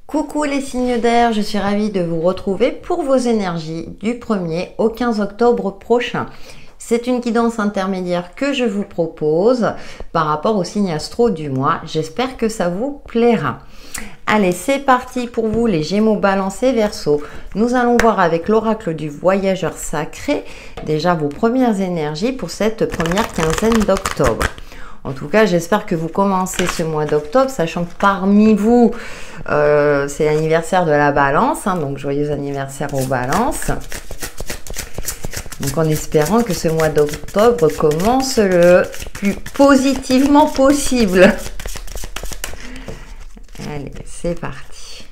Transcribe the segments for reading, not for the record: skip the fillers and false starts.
Coucou les signes d'air, je suis ravie de vous retrouver pour vos énergies du 1er au 15 octobre prochain. C'est une guidance intermédiaire que je vous propose par rapport au signe astro du mois. J'espère que ça vous plaira. Allez, c'est parti pour vous les Gémeaux, Balancés, Verseaux. Nous allons voir avec l'oracle du voyageur sacré déjà vos premières énergies pour cette première quinzaine d'octobre. En tout cas, j'espère que vous commencez ce mois d'octobre, sachant que parmi vous, c'est l'anniversaire de la Balance, hein, donc joyeux anniversaire aux Balances. Donc en espérant que ce mois d'octobre commence le plus positivement possible. Allez, c'est parti.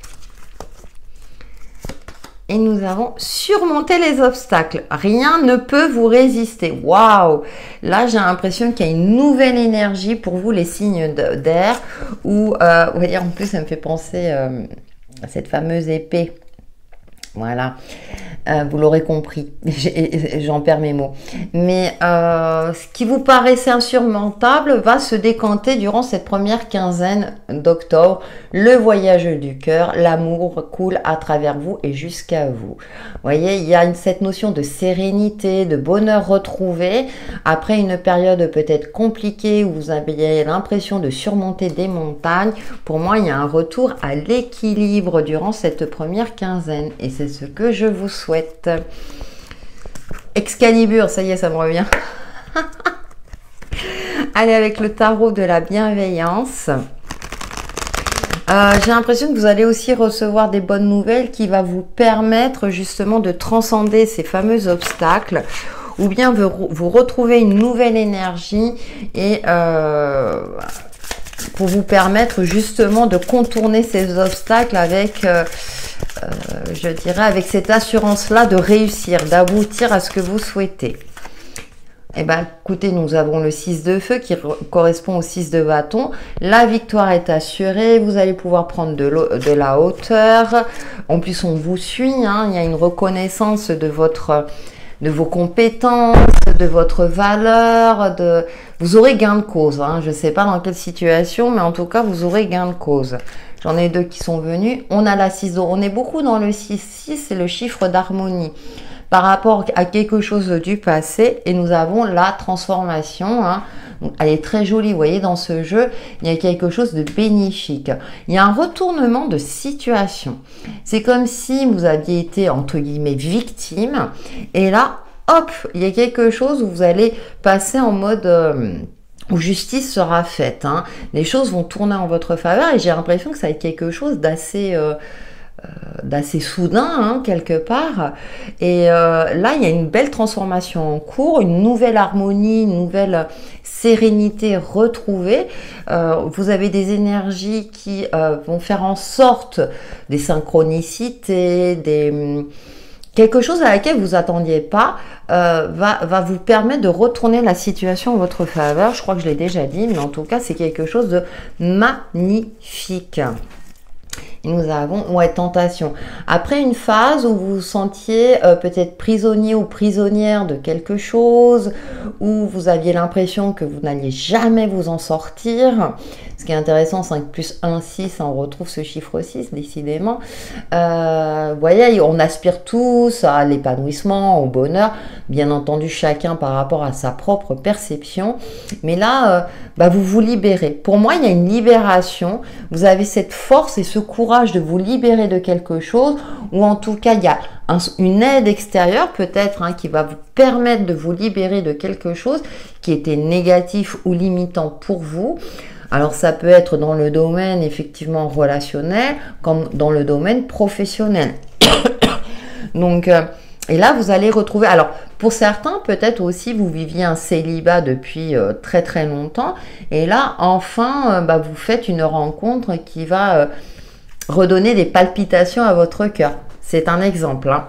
Et nous avons surmonté les obstacles. Rien ne peut vous résister. Waouh! Là, j'ai l'impression qu'il y a une nouvelle énergie pour vous, les signes d'air. Ou, vous voyez, en plus, ça me fait penser à cette fameuse épée. Voilà, vous l'aurez compris, j'en perds mes mots. Mais ce qui vous paraissait insurmontable va se décanter durant cette première quinzaine d'octobre. Le voyage du cœur, l'amour coule à travers vous et jusqu'à vous. Vous voyez, il y a cette notion de sérénité, de bonheur retrouvé. Après une période peut-être compliquée où vous aviez l'impression de surmonter des montagnes, pour moi, il y a un retour à l'équilibre durant cette première quinzaine. Et c'est ce que je vous souhaite. Excalibur, ça y est, ça me revient. Allez, avec le tarot de la bienveillance. J'ai l'impression que vous allez aussi recevoir des bonnes nouvelles qui va vous permettre justement de transcender ces fameux obstacles, ou bien vous retrouver une nouvelle énergie et pour vous permettre justement de contourner ces obstacles avec je dirais avec cette assurance-là de réussir, d'aboutir à ce que vous souhaitez. Eh bien, écoutez, nous avons le 6 de feu qui correspond au 6 de bâton. La victoire est assurée. Vous allez pouvoir prendre de la hauteur. En plus, on vous suit. Hein, il y a une reconnaissance de vos compétences, de votre valeur. Vous aurez gain de cause. Hein, je ne sais pas dans quelle situation, mais en tout cas, vous aurez gain de cause. J'en ai deux qui sont venus. On a la 6 d'or. On est beaucoup dans le 6. 6, c'est le chiffre d'harmonie par rapport à quelque chose du passé. Et nous avons la transformation. Hein. Donc, elle est très jolie. Vous voyez, dans ce jeu, il y a quelque chose de bénéfique. Il y a un retournement de situation. C'est comme si vous aviez été, entre guillemets, victime. Et là, hop, il y a quelque chose où vous allez passer en mode... où justice sera faite. Hein. Les choses vont tourner en votre faveur et j'ai l'impression que ça va être quelque chose d'assez soudain, hein, quelque part. Et là, il y a une belle transformation en cours, une nouvelle harmonie, une nouvelle sérénité retrouvée. Vous avez des énergies qui vont faire en sorte des synchronicités, quelque chose à laquelle vous attendiez pas va vous permettre de retourner la situation en votre faveur. Je crois que je l'ai déjà dit, mais en tout cas, c'est quelque chose de magnifique. Et nous avons tentation. Après une phase où vous vous sentiez peut-être prisonnier ou prisonnière de quelque chose, où vous aviez l'impression que vous n'alliez jamais vous en sortir. Ce qui est intéressant, 5 plus 1, 6, on retrouve ce chiffre 6, décidément. Vous voyez, on aspire tous à l'épanouissement, au bonheur. Bien entendu, chacun par rapport à sa propre perception. Mais là, vous vous libérez. Pour moi, il y a une libération. Vous avez cette force et ce courage de vous libérer de quelque chose. Ou en tout cas, il y a une aide extérieure peut-être qui va vous permettre de vous libérer de quelque chose qui était négatif ou limitant pour vous. Alors, ça peut être dans le domaine, effectivement, relationnel, comme dans le domaine professionnel. Donc, et là, vous allez retrouver... Alors, pour certains, peut-être aussi, vous viviez un célibat depuis très, très longtemps. Et là, enfin, vous faites une rencontre qui va redonner des palpitations à votre cœur. C'est un exemple. Hein.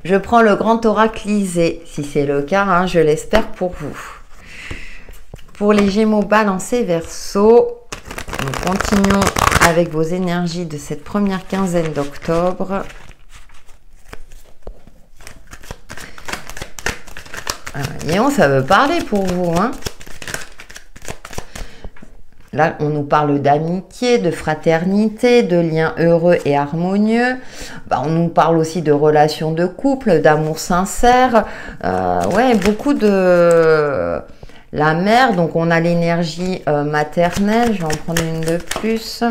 Je prends le grand oracle Lisée, si c'est le cas, hein, je l'espère pour vous. Pour les Gémeaux, Balancés, Verseaux, nous continuons avec vos énergies de cette première quinzaine d'octobre. Voyons, ça veut parler pour vous. Hein. Là, on nous parle d'amitié, de fraternité, de liens heureux et harmonieux. Bah, on nous parle aussi de relations de couple, d'amour sincère. Ouais, beaucoup de... La mère, donc on a l'énergie maternelle. Je vais en prendre une de plus.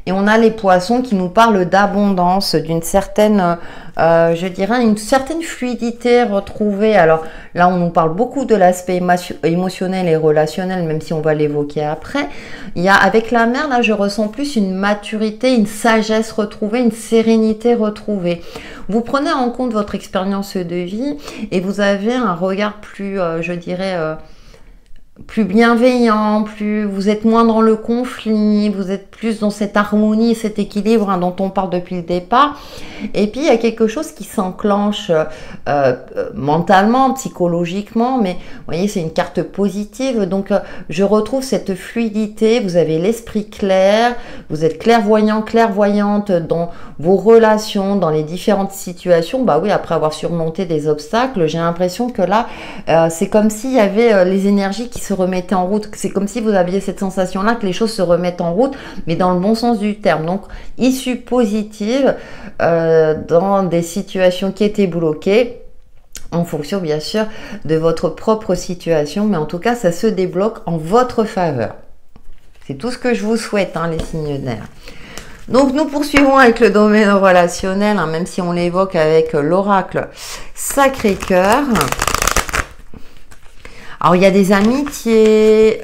Et on a les poissons qui nous parlent d'abondance, d'une certaine, je dirais, une certaine fluidité retrouvée. Alors là, on nous parle beaucoup de l'aspect émotionnel et relationnel, même si on va l'évoquer après. Il y a, avec la mer, là, je ressens plus une maturité, une sagesse retrouvée, une sérénité retrouvée. Vous prenez en compte votre expérience de vie et vous avez un regard plus, je dirais, plus bienveillant, plus vous êtes moins dans le conflit, vous êtes plus dans cette harmonie, cet équilibre dont on parle depuis le départ. Et puis il y a quelque chose qui s'enclenche mentalement, psychologiquement, mais vous voyez, c'est une carte positive. Donc je retrouve cette fluidité, vous avez l'esprit clair, vous êtes clairvoyant, clairvoyante dans vos relations, dans les différentes situations. Bah oui, après avoir surmonté des obstacles, j'ai l'impression que là, c'est comme s'il y avait les énergies qui se remettaient en route. C'est comme si vous aviez cette sensation-là que les choses se remettent en route, mais dans le bon sens du terme. Donc, issue positive dans des situations qui étaient bloquées, en fonction bien sûr de votre propre situation, mais en tout cas, ça se débloque en votre faveur. C'est tout ce que je vous souhaite, hein, les signes d'air. Donc, nous poursuivons avec le domaine relationnel, hein, même si on l'évoque avec l'oracle Sacré-Cœur. Alors, il y a des amitiés,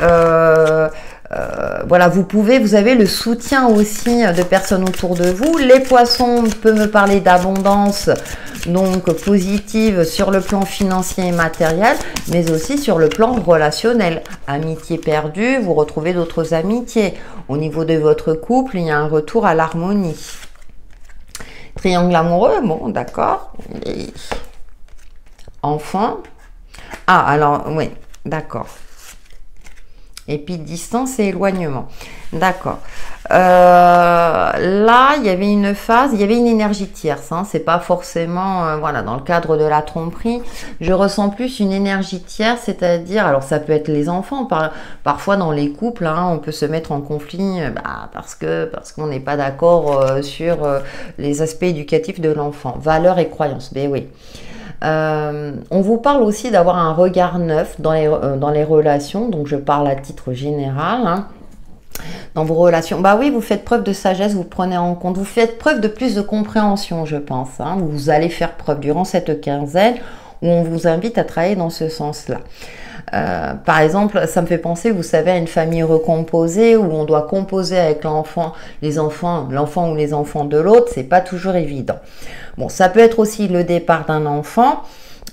voilà, vous avez le soutien aussi de personnes autour de vous. Les poissons peuvent me parler d'abondance, donc positive sur le plan financier et matériel, mais aussi sur le plan relationnel. Amitié perdue, vous retrouvez d'autres amitiés. Au niveau de votre couple, il y a un retour à l'harmonie. Triangle amoureux, bon, d'accord. Enfant. Ah, alors, oui. D'accord. Et puis distance et éloignement. D'accord. Là, il y avait une phase, il y avait une énergie tierce. Hein, c'est pas forcément, voilà, dans le cadre de la tromperie. Je ressens plus une énergie tierce, c'est-à-dire, alors ça peut être les enfants. Parfois dans les couples, hein, on peut se mettre en conflit parce qu'on n'est pas d'accord sur les aspects éducatifs de l'enfant, valeurs et croyances. Ben oui. On vous parle aussi d'avoir un regard neuf dans les relations, donc je parle à titre général, hein. Dans vos relations, bah oui, vous faites preuve de sagesse, vous prenez en compte, vous faites preuve de plus de compréhension, je pense, hein. Vous allez faire preuve durant cette quinzaine où on vous invite à travailler dans ce sens-là. Par exemple, ça me fait penser, vous savez, à une famille recomposée où on doit composer avec l'enfant ou les enfants de l'autre, c'est pas toujours évident. Bon, ça peut être aussi le départ d'un enfant.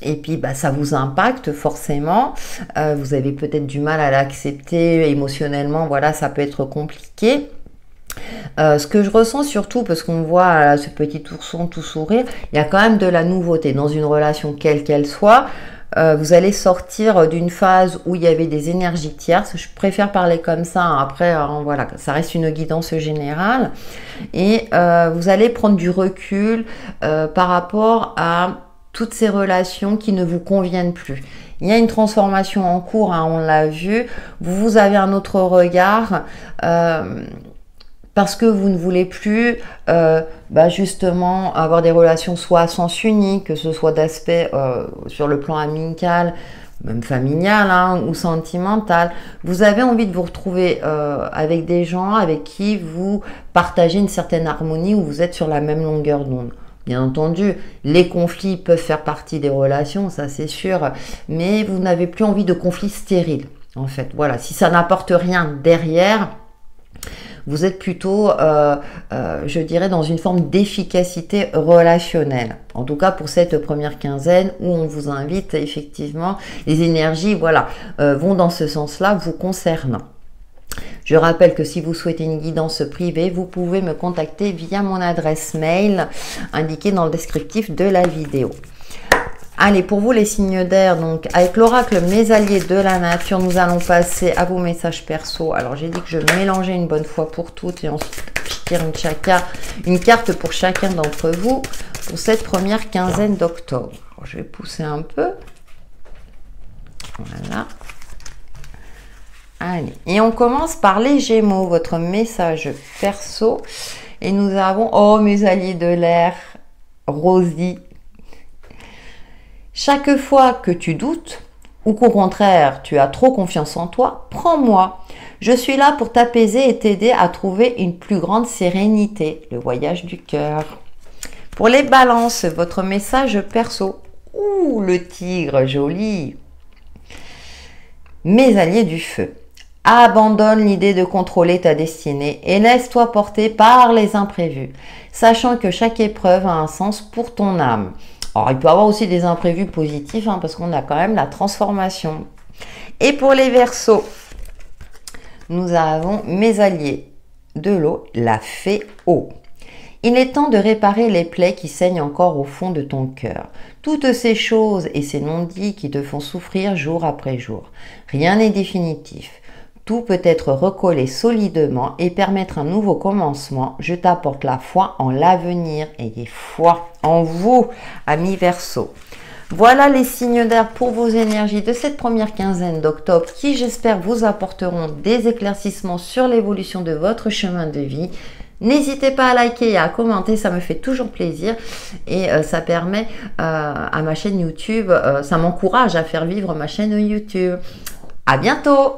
Et puis, bah, ça vous impacte forcément. Vous avez peut-être du mal à l'accepter émotionnellement. Voilà, ça peut être compliqué. Ce que je ressens surtout, parce qu'on voit ce petit ourson tout sourire, il y a quand même de la nouveauté dans une relation quelle qu'elle soit. Vous allez sortir d'une phase où il y avait des énergies tierces. Je préfère parler comme ça. Après, voilà, ça reste une guidance générale. Et vous allez prendre du recul par rapport à toutes ces relations qui ne vous conviennent plus. Il y a une transformation en cours, hein, on l'a vu. Vous avez un autre regard parce que vous ne voulez plus justement avoir des relations soit à sens unique, que ce soit d'aspect sur le plan amical, même familial, hein, ou sentimental. Vous avez envie de vous retrouver avec des gens avec qui vous partagez une certaine harmonie, où vous êtes sur la même longueur d'onde. Bien entendu, les conflits peuvent faire partie des relations, ça c'est sûr, mais vous n'avez plus envie de conflits stériles, en fait. Voilà, si ça n'apporte rien derrière, vous êtes plutôt, je dirais, dans une forme d'efficacité relationnelle. En tout cas, pour cette première quinzaine où on vous invite, effectivement, les énergies, voilà, vont dans ce sens-là, vous concernant. Je rappelle que si vous souhaitez une guidance privée, vous pouvez me contacter via mon adresse mail indiquée dans le descriptif de la vidéo. Allez, pour vous les signes d'air, donc avec l'oracle Mes alliés de la nature, nous allons passer à vos messages perso. Alors j'ai dit que je mélangeais une bonne fois pour toutes et ensuite je tire une carte pour chacun d'entre vous pour cette première quinzaine d'octobre. Je vais pousser un peu. Voilà. Allez, et on commence par les Gémeaux, votre message perso. Et nous avons, oh mes alliés de l'air, Rosie. Chaque fois que tu doutes, ou qu'au contraire tu as trop confiance en toi, prends-moi. Je suis là pour t'apaiser et t'aider à trouver une plus grande sérénité, le voyage du cœur. Pour les balances, votre message perso. Ouh, le tigre, joli. Mes alliés du feu. Abandonne l'idée de contrôler ta destinée et laisse-toi porter par les imprévus, sachant que chaque épreuve a un sens pour ton âme. Alors, il peut y avoir aussi des imprévus positifs, parce qu'on a quand même la transformation. Et pour les Verseaux, nous avons mes alliés de l'eau, la fée eau. Il est temps de réparer les plaies qui saignent encore au fond de ton cœur. Toutes ces choses et ces non-dits qui te font souffrir jour après jour. Rien n'est définitif. Tout peut être recollé solidement et permettre un nouveau commencement. Je t'apporte la foi en l'avenir. Ayez foi en vous, amis Verseaux. Voilà les signes d'air pour vos énergies de cette première quinzaine d'octobre qui, j'espère, vous apporteront des éclaircissements sur l'évolution de votre chemin de vie. N'hésitez pas à liker et à commenter, ça me fait toujours plaisir et ça permet à ma chaîne YouTube, ça m'encourage à faire vivre ma chaîne YouTube. À bientôt!